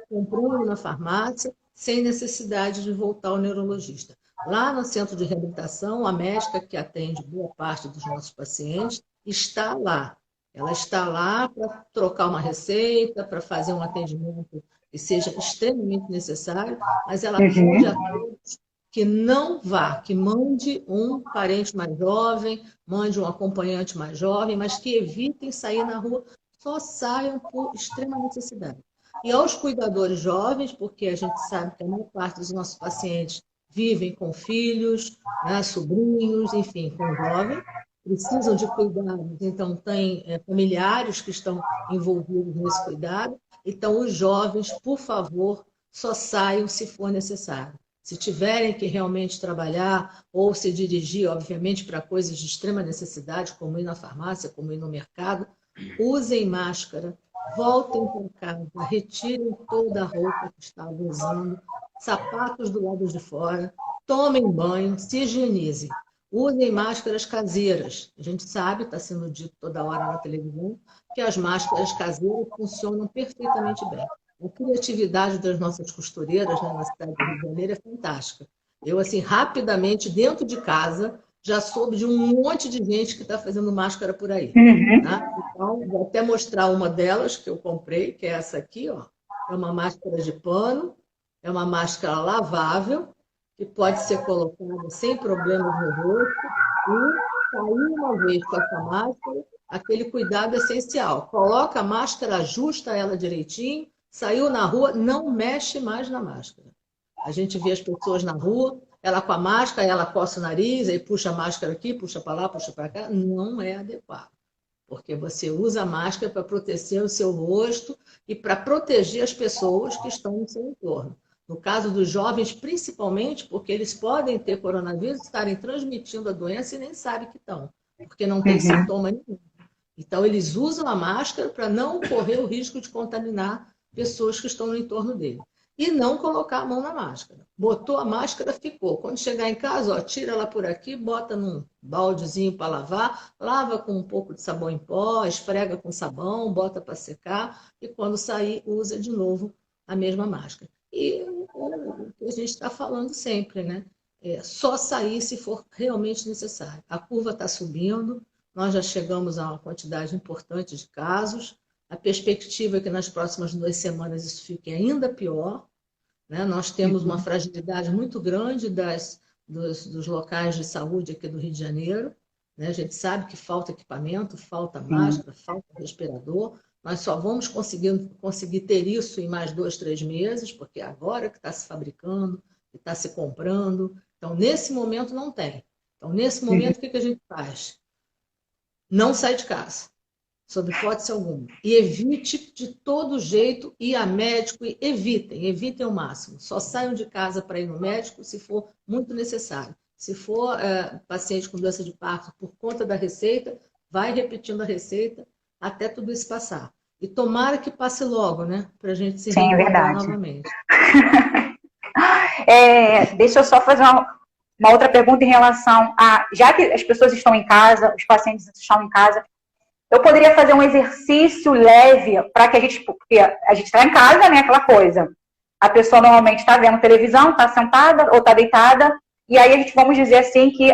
comprando na farmácia, sem necessidade de voltar ao neurologista. Lá no centro de reabilitação, a médica que atende boa parte dos nossos pacientes está lá. Ela está lá para trocar uma receita, para fazer um atendimento que seja extremamente necessário, mas ela pede a todos que não vá, que mande um parente mais jovem, mande um acompanhante mais jovem, mas que evitem sair na rua, só saiam por extrema necessidade. E aos cuidadores jovens, porque a gente sabe que a maior parte dos nossos pacientes vivem com filhos, né, sobrinhos, enfim, com jovens, precisam de cuidados, então tem familiares que estão envolvidos nesse cuidado. Então, os jovens, por favor, só saiam se for necessário. Se tiverem que realmente trabalhar ou se dirigir, obviamente, para coisas de extrema necessidade, como ir na farmácia, como ir no mercado, usem máscara, voltem para casa, retirem toda a roupa que estavam usando, sapatos do lado de fora, tomem banho, se higienizem. Usem máscaras caseiras. A gente sabe, está sendo dito toda hora na televisão, que as máscaras caseiras funcionam perfeitamente bem. A criatividade das nossas costureiras, né, na cidade do Rio de Janeiro é fantástica. Eu, assim, rapidamente, dentro de casa, já soube de um monte de gente que está fazendo máscara por aí. Né? Então, vou até mostrar uma delas que eu comprei, que é essa aqui, ó. É uma máscara de pano, é uma máscara lavável, que pode ser colocada sem problemas no rosto, e sair uma vez com essa máscara, aquele cuidado essencial. Coloca a máscara, ajusta ela direitinho, saiu na rua, não mexe mais na máscara. A gente vê as pessoas na rua, ela com a máscara, ela coça o nariz, aí puxa a máscara aqui, puxa para lá, puxa para cá. Não é adequado. Porque você usa a máscara para proteger o seu rosto e para proteger as pessoas que estão no seu entorno. No caso dos jovens, principalmente, porque eles podem ter coronavírus, estarem transmitindo a doença e nem sabem que estão, porque não tem sintoma nenhum. Então, eles usam a máscara para não correr o risco de contaminar pessoas que estão no entorno dele. E não colocar a mão na máscara. Botou a máscara, ficou. Quando chegar em casa, ó, tira ela por aqui, bota num baldezinho para lavar, lava com um pouco de sabão em pó, esfrega com sabão, bota para secar, e quando sair, usa de novo a mesma máscara. E o que a gente está falando sempre, né? Só sair se for realmente necessário. A curva está subindo, nós já chegamos a uma quantidade importante de casos. A perspectiva é que nas próximas 2 semanas isso fique ainda pior. Né? Nós temos uma fragilidade muito grande dos locais de saúde aqui do Rio de Janeiro. Né? A gente sabe que falta equipamento, falta máscara, falta respirador. Nós só vamos conseguir ter isso em mais 2, 3 meses, porque é agora que está se fabricando, que está se comprando. Então, nesse momento, não tem. Então, nesse momento, o que a gente faz? Não sai de casa, sob hipótese alguma. E evite de todo jeito ir a médico, e evitem ao máximo. Só saiam de casa para ir no médico se for muito necessário. Se for paciente com doença de Parkinson por conta da receita, vai repetindo a receita até tudo isso passar. E tomara que passe logo, né? Para a gente se reencontrar novamente. Deixa eu só fazer uma outra pergunta em relação a... Já que as pessoas estão em casa, os pacientes estão em casa, eu poderia fazer um exercício leve para que a gente... Porque a gente está em casa, né? Aquela coisa. A pessoa normalmente está vendo televisão, está sentada ou está deitada, e aí a gente, vamos dizer assim, que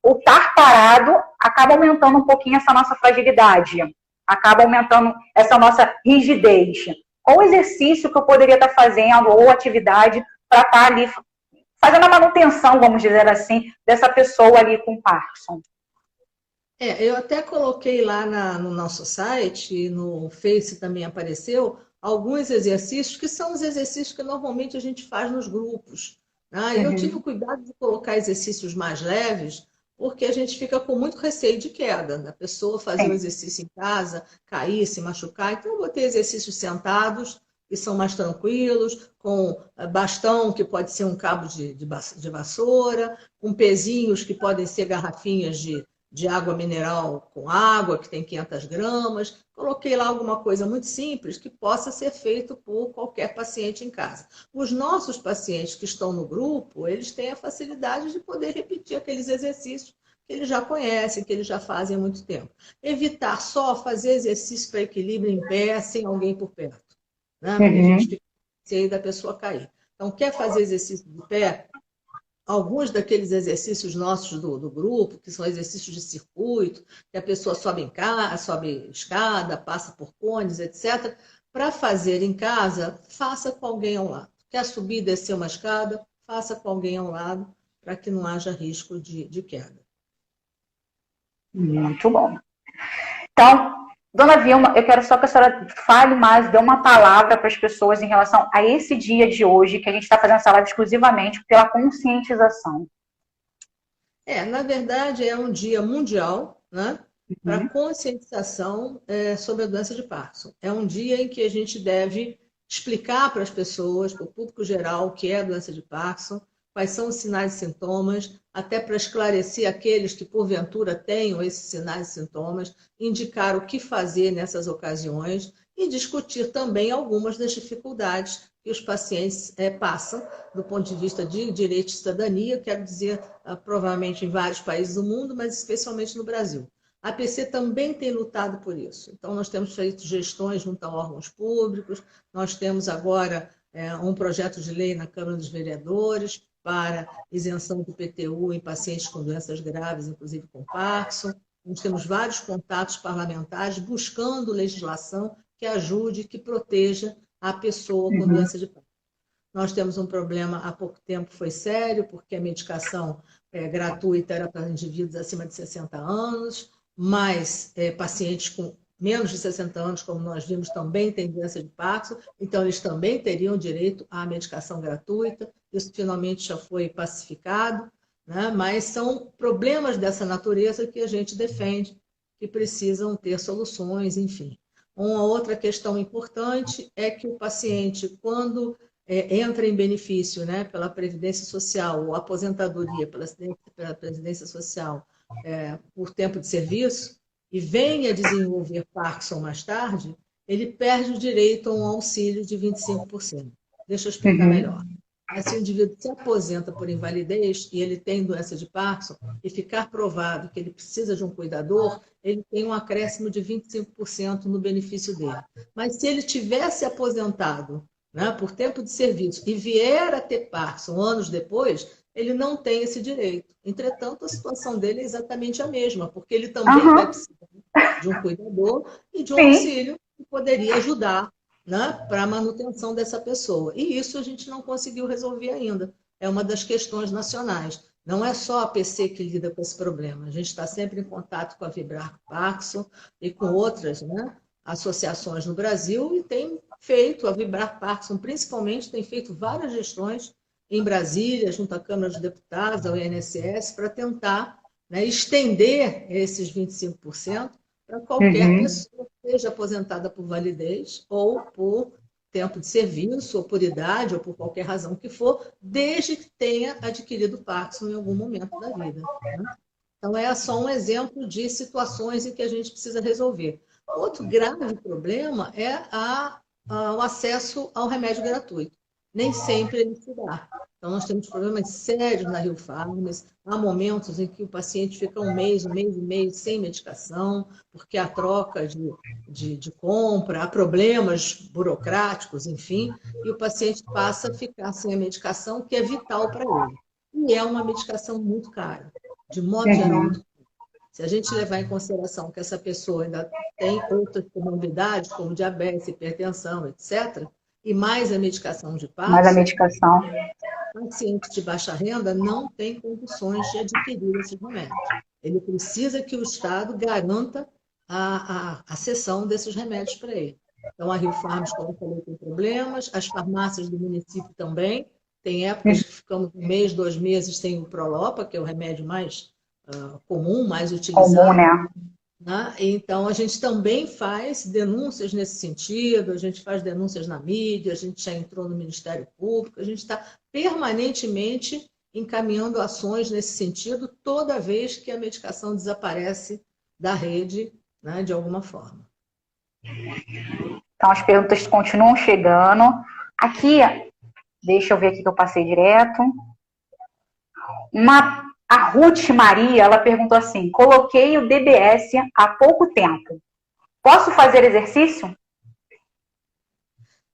o estar parado acaba aumentando um pouquinho essa nossa fragilidade, acaba aumentando essa nossa rigidez. Qual exercício que eu poderia estar fazendo, ou atividade, para estar ali fazendo a manutenção, vamos dizer assim, dessa pessoa ali com Parkinson? Eu até coloquei lá no nosso site, no Face também apareceu, alguns exercícios que são os exercícios que normalmente a gente faz nos grupos. Né? Eu tive o cuidado de colocar exercícios mais leves, porque a gente fica com muito receio de queda, da pessoa fazer o exercício em casa, cair, se machucar. Então, eu botei exercícios sentados, que são mais tranquilos, com bastão, que pode ser um cabo de vassoura, com pezinhos, que podem ser garrafinhas de água mineral com água, que tem 500 gramas. Coloquei lá alguma coisa muito simples que possa ser feito por qualquer paciente em casa. Os nossos pacientes que estão no grupo, eles têm a facilidade de poder repetir aqueles exercícios que eles já conhecem, que eles já fazem há muito tempo. Evitar só fazer exercício para equilíbrio em pé, sem alguém por perto. Né? Porque a gente fica com receio da pessoa cair. Então, quer fazer exercício de pé? Alguns daqueles exercícios nossos do grupo, que são exercícios de circuito, que a pessoa sobe escada, passa por cones, etc. Para fazer em casa, faça com alguém ao lado. Quer subir e descer uma escada? Faça com alguém ao lado, para que não haja risco de queda. Muito bom. Então, dona Vilma, eu quero só que a senhora fale mais, dê uma palavra para as pessoas em relação a esse dia de hoje, que a gente está fazendo essa live exclusivamente pela conscientização. Na verdade, é um dia mundial, né, para conscientização sobre a doença de Parkinson. É um dia em que a gente deve explicar para as pessoas, para o público geral, o que é a doença de Parkinson, quais são os sinais e sintomas, até para esclarecer aqueles que, porventura, tenham esses sinais e sintomas, indicar o que fazer nessas ocasiões e discutir também algumas das dificuldades que os pacientes passam do ponto de vista de direito de cidadania, quero dizer, provavelmente em vários países do mundo, mas especialmente no Brasil. A APC também tem lutado por isso. Então, nós temos feito gestões junto a órgãos públicos, nós temos agora um projeto de lei na Câmara dos Vereadores para isenção do PTU em pacientes com doenças graves, inclusive com Parkinson. Nós temos vários contatos parlamentares buscando legislação que ajude, que proteja a pessoa com doença de Parkinson. Nós temos um problema, há pouco tempo foi sério, porque a medicação gratuita era para indivíduos acima de 60 anos, mas pacientes com menos de 60 anos, como nós vimos, também têm doença de Parkinson, então eles também teriam direito à medicação gratuita. Isso finalmente já foi pacificado, né? Mas são problemas dessa natureza que a gente defende, que precisam ter soluções, enfim. Uma outra questão importante é que o paciente, quando entra em benefício, né, pela Previdência Social ou aposentadoria pela Previdência Social por tempo de serviço e venha desenvolver Parkinson mais tarde, ele perde o direito a um auxílio de 25%. Deixa eu explicar melhor. Se o indivíduo se aposenta por invalidez e ele tem doença de Parkinson e ficar provado que ele precisa de um cuidador, ele tem um acréscimo de 25% no benefício dele. Mas se ele tivesse aposentado, né, por tempo de serviço e vier a ter Parkinson anos depois, ele não tem esse direito. Entretanto, a situação dele é exatamente a mesma, porque ele também vai precisar de um cuidador e de um auxílio que poderia ajudar, né, para a manutenção dessa pessoa. E isso a gente não conseguiu resolver ainda. É uma das questões nacionais. Não é só a PC que lida com esse problema. A gente está sempre em contato com a Vibrar Parkinson e com outras, né, associações no Brasil e tem feito, a Vibrar Parkinson principalmente, tem feito várias gestões em Brasília, junto à Câmara dos Deputados, ao INSS, para tentar, né, estender esses 25% para qualquer pessoa que seja aposentada por validez ou por tempo de serviço, ou por idade, ou por qualquer razão que for, desde que tenha adquirido Parkinson em algum momento da vida. Né? Então, é só um exemplo de situações em que a gente precisa resolver. Outro grave problema é o acesso ao remédio gratuito. nem sempre ele se dá. Então, nós temos problemas sérios na Rio Farms. Há momentos em que o paciente fica um mês e meio sem medicação, porque há troca de compra, há problemas burocráticos, enfim, e o paciente passa a ficar sem a medicação, que é vital para ele. E é uma medicação muito cara, de modo geral, Uhum. muito cara. Se a gente levar em consideração que essa pessoa ainda tem outras comorbidades, como diabetes, hipertensão, etc., e mais a medicação de Mas a passo, medicação. o paciente de baixa renda não tem condições de adquirir esses remédios. Ele precisa que o Estado garanta a cessão desses remédios para ele. Então, a Rio Farms, como eu falei, tem problemas, as farmácias do município também. Tem épocas que ficamos um mês, 2 meses sem o Prolopa, que é o remédio mais comum, mais Comum, utilizado, né? né? Então, a gente também faz denúncias nesse sentido, a gente faz denúncias na mídia, a gente já entrou no Ministério Público, a gente está permanentemente encaminhando ações nesse sentido toda vez que a medicação desaparece da rede, né, de alguma forma. Então as perguntas continuam chegando. Aqui, deixa eu ver aqui que eu passei direto. A Ruth Maria, ela perguntou assim: coloquei o DBS há pouco tempo. Posso fazer exercício?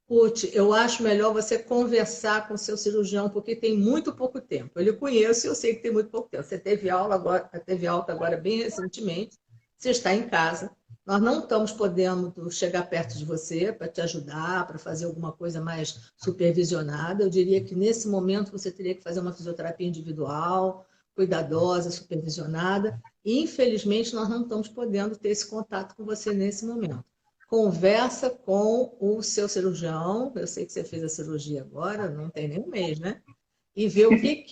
Ruth, eu acho melhor você conversar com o seu cirurgião, porque tem muito pouco tempo. Eu lhe conheço e eu sei que tem muito pouco tempo. Você teve aula agora, teve alta agora bem recentemente, você está em casa. Nós não estamos podendo chegar perto de você para te ajudar, para fazer alguma coisa mais supervisionada. Eu diria que nesse momento você teria que fazer uma fisioterapia individual, cuidadosa, supervisionada. E, infelizmente, nós não estamos podendo ter esse contato com você nesse momento. Conversa com o seu cirurgião, eu sei que você fez a cirurgia agora, não tem nem um mês, né? E ver o que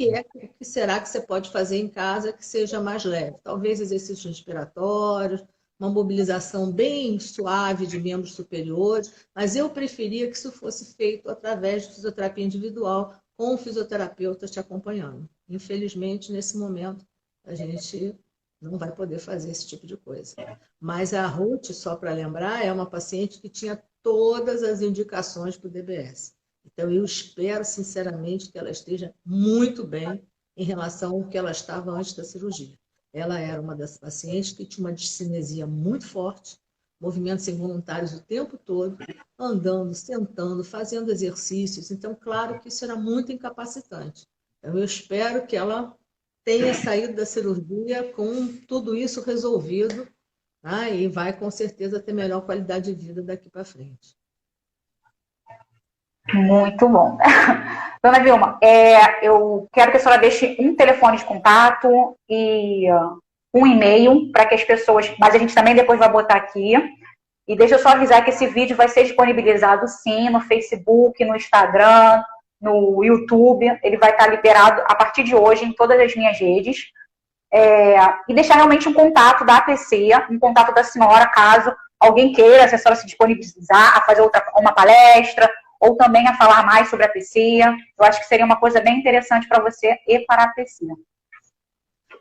será que você pode fazer em casa que seja mais leve. Talvez exercícios respiratórios, uma mobilização bem suave de membros superiores, mas eu preferia que isso fosse feito através de fisioterapia individual, com o fisioterapeuta te acompanhando. Infelizmente, nesse momento, a gente não vai poder fazer esse tipo de coisa. Mas a Ruth, só para lembrar, é uma paciente que tinha todas as indicações para o DBS. Então, eu espero, sinceramente, que ela esteja muito bem em relação ao que ela estava antes da cirurgia. Ela era uma das pacientes que tinha uma discinesia muito forte, movimentos involuntários o tempo todo, andando, sentando, fazendo exercícios. Então, claro que isso era muito incapacitante. Então, eu espero que ela tenha saído da cirurgia com tudo isso resolvido, tá? E vai, com certeza, ter melhor qualidade de vida daqui para frente. Muito bom. Dona Vilma, eu quero que a senhora deixe um telefone de contato e um e-mail para que as pessoas. Mas a gente também depois vai botar aqui. E deixa eu só avisar que esse vídeo vai ser disponibilizado sim no Facebook, no Instagram, no YouTube. Ele vai estar liberado a partir de hoje em todas as minhas redes. E deixar realmente um contato da APC, um contato da senhora, caso alguém queira, se a senhora se disponibilizar a fazer uma palestra, ou também a falar mais sobre a APC. Eu acho que seria uma coisa bem interessante para você e para a APC.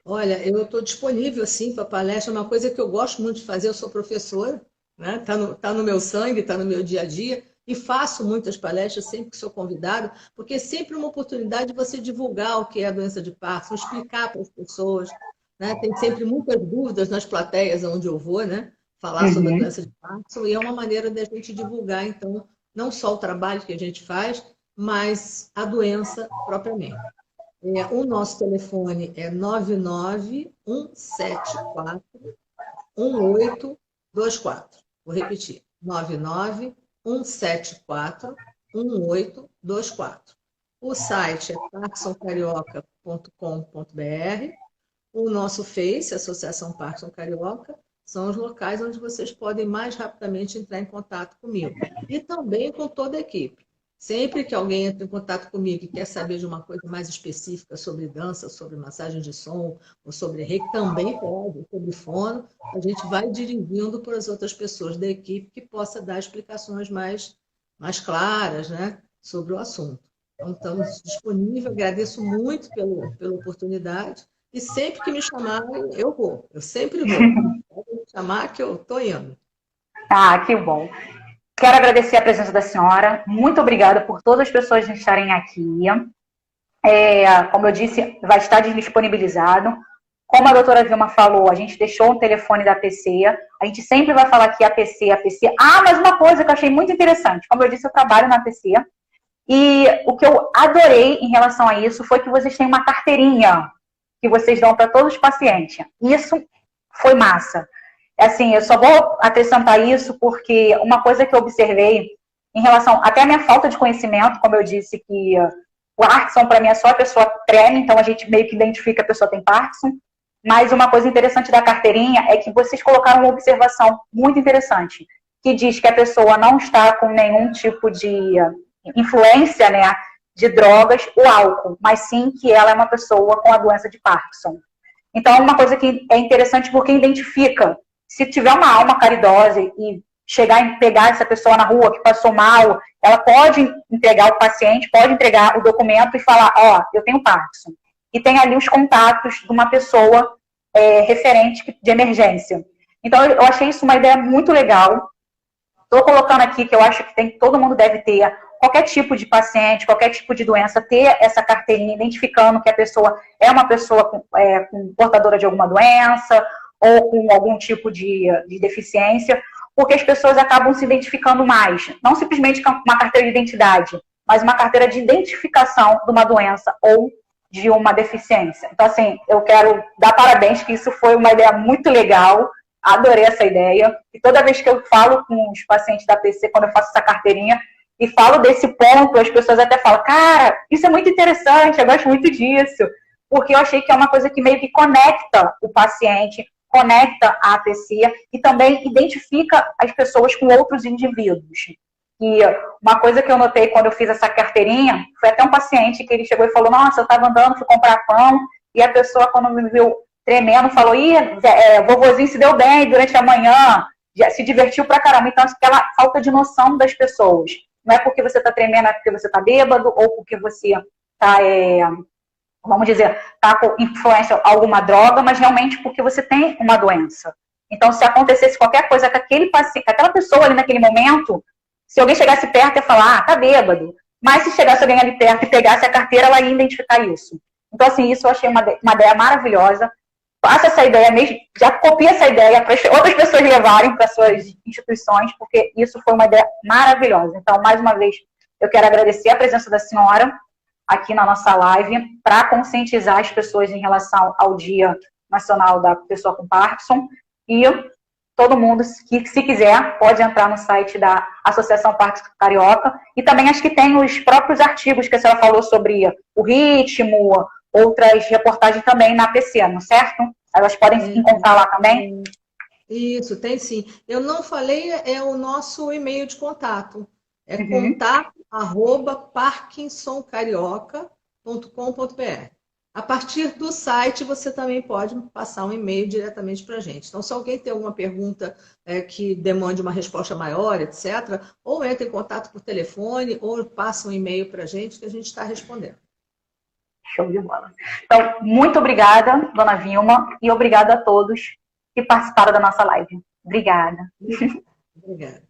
Olha, eu estou disponível, sim, para palestra. É uma coisa que eu gosto muito de fazer. Eu sou professora, né? Tá no meu sangue, está no meu dia a dia. E faço muitas palestras sempre que sou convidada, porque é sempre uma oportunidade de você divulgar o que é a doença de Parkinson, explicar para as pessoas, né? Tem sempre muitas dúvidas nas plateias onde eu vou, né? Falar sobre a Uhum. doença de Parkinson, e é uma maneira da gente divulgar, então, não só o trabalho que a gente faz, mas a doença propriamente. O nosso telefone é 991741824. Vou repetir, 991741824. O site é parkinsoncarioca.com.br. O nosso Face, Associação Parkinson Carioca, são os locais onde vocês podem mais rapidamente entrar em contato comigo. E também com toda a equipe. Sempre que alguém entra em contato comigo e quer saber de uma coisa mais específica sobre dança, sobre massagem de som, ou sobre reiki, também pode, sobre fono, a gente vai dirigindo para as outras pessoas da equipe que possa dar explicações mais claras, né, sobre o assunto. Então, estamos disponíveis, agradeço muito pela oportunidade, e sempre que me chamarem, eu vou, eu sempre vou. Pode me chamar que eu estou indo. Ah, que bom. Quero agradecer a presença da senhora. Muito obrigada por todas as pessoas estarem aqui. Como eu disse, vai estar disponibilizado. Como a doutora Vilma falou, a gente deixou um telefone da APC. A gente sempre vai falar aqui APC. Ah, mas uma coisa que eu achei muito interessante. Como eu disse, eu trabalho na APC. E o que eu adorei em relação a isso foi que vocês têm uma carteirinha que vocês dão para todos os pacientes. Isso foi massa. Assim, eu só vou acrescentar isso porque uma coisa que eu observei em relação até a minha falta de conhecimento, como eu disse, que o Parkinson para mim é só a pessoa treme, então a gente meio que identifica que a pessoa tem Parkinson. Mas uma coisa interessante da carteirinha é que vocês colocaram uma observação muito interessante, que diz que a pessoa não está com nenhum tipo de influência, né, de drogas ou álcool, mas sim que ela é uma pessoa com a doença de Parkinson. Então, é uma coisa que é interessante porque identifica. Se tiver uma alma caridosa e chegar e pegar essa pessoa na rua que passou mal, ela pode entregar o paciente, pode entregar o documento e falar, ó, eu tenho Parkinson. E tem ali os contatos de uma pessoa referente de emergência. Então, eu achei isso uma ideia muito legal. Estou colocando aqui que eu acho que todo mundo deve ter, qualquer tipo de paciente, qualquer tipo de doença, ter essa carteirinha identificando que a pessoa é uma pessoa com portadora de alguma doença, ou com algum tipo de deficiência, porque as pessoas acabam se identificando mais. Não simplesmente com uma carteira de identidade, mas uma carteira de identificação de uma doença ou de uma deficiência. Então, assim, eu quero dar parabéns, que isso foi uma ideia muito legal, adorei essa ideia, e toda vez que eu falo com os pacientes da PC, quando eu faço essa carteirinha, e falo desse ponto, as pessoas até falam, cara, isso é muito interessante, eu gosto muito disso, porque eu achei que é uma coisa que meio que conecta o paciente, conecta a APC e também identifica as pessoas com outros indivíduos. E uma coisa que eu notei quando eu fiz essa carteirinha, foi até um paciente que ele chegou e falou, nossa, eu estava andando, fui comprar pão, e a pessoa, quando me viu tremendo, falou, vovozinho se deu bem durante a manhã, já se divertiu pra caramba. Então, aquela falta de noção das pessoas. Não é porque você está tremendo, é porque você está bêbado, ou porque você está... vamos dizer, está com influência alguma droga, mas realmente porque você tem uma doença. Então, se acontecesse qualquer coisa com aquela pessoa ali naquele momento, se alguém chegasse perto e ia falar, tá bêbado. Mas se chegasse alguém ali perto e pegasse a carteira, ela ia identificar isso. Então, assim, isso eu achei uma ideia maravilhosa. Faça essa ideia mesmo, já copie essa ideia para outras pessoas levarem para suas instituições, porque isso foi uma ideia maravilhosa. Então, mais uma vez, eu quero agradecer a presença da senhora aqui na nossa live para conscientizar as pessoas em relação ao Dia Nacional da Pessoa com Parkinson. E todo mundo, que se quiser, pode entrar no site da Associação Parkinson Carioca. E também acho que tem os próprios artigos que a senhora falou sobre o ritmo, outras reportagens também na APC, não é certo? Elas podem encontrar lá também? Isso, tem sim. Eu não falei, é o nosso e-mail de contato. É contato@parkinsoncarioca.com.br. A partir do site, você também pode passar um e-mail diretamente para a gente. Então, se alguém tem alguma pergunta que demande uma resposta maior, etc., ou entra em contato por telefone, ou passa um e-mail para a gente, que a gente está respondendo. Show de bola. Então, muito obrigada, dona Vilma, e obrigada a todos que participaram da nossa live. Obrigada. Obrigada.